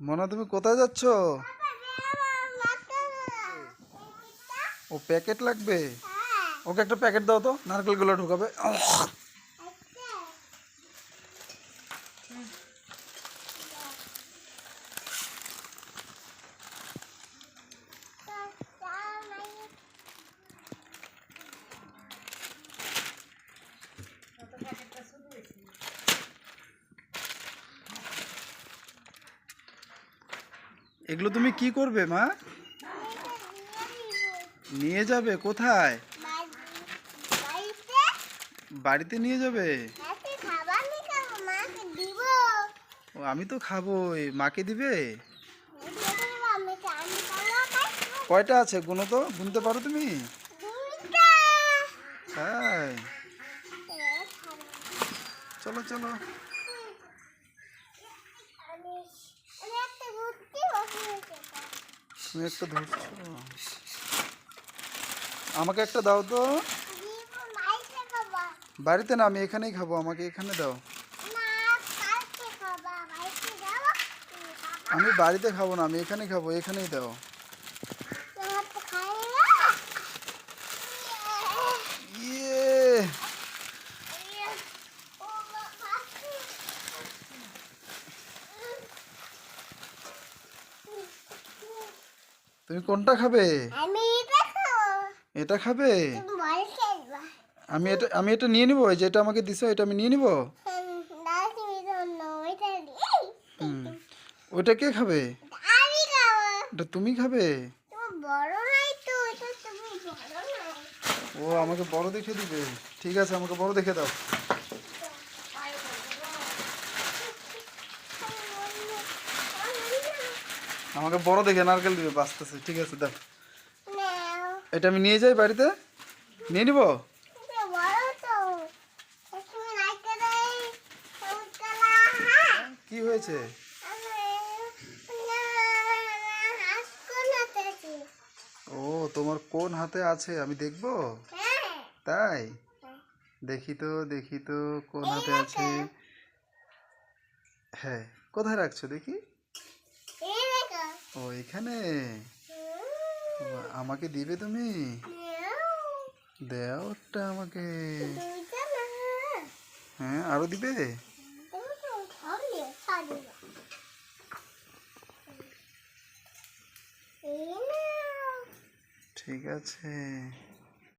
মনা, তুমি কোথায় যাচ্ছ? ও প্যাকেট লাগবে? ওকে একটা প্যাকেট দাও তো, নারকেলগুলো ঢুকাবে। এগুলো তুমি কি করবে মা? নিয়ে যাবে কোথায়? বাড়িতে নিয়ে যাবে? ও, আমি তো খাবোই। মাকে দিবে? কয়টা আছে গুনো তো, গুনতে পারো তুমি? হ্যাঁ, চলো চলো। তুমি একটা ধরছো, আমাকে একটা দাও তো। বাড়িতে না, আমি এখানেই খাবো, আমাকে এখানে দাও। আমি বাড়িতে খাবো না, আমি এখানেই খাবো, এখানেই দাও। ইয়ে, তুমি কোনটা খাবে? এটা খাবে? আমি এটা নিয়ে নিবো, যেটা আমাকে দিছো এটা আমি নিয়ে নিবো। হুম, ওইটা কে খাবে? এটা তুমি খাবে? ও, আমাকে বড় দেখে দিবে। ঠিক আছে, আমাকে বড় দেখে দাও। আমাকে বড় দেখে নারকেল দিবে, বাঁচতেছে। ঠিক আছে, দাও। এটা আমি নিয়ে যাই বাড়িতে, নিয়ে নিব। কি হয়েছে? ও, তোমার কোন হাতে আছে আমি দেখবো? তাই? দেখি তো, দেখি তো, কোন হাতে আছে। হ্যাঁ, কোথায় রাখছো দেখি? ও, এখানে। ও, আমাকে দিবে তুমি? দাও ওটা আমাকে। হ্যাঁ, আরো দিবে? ঠিক আছে।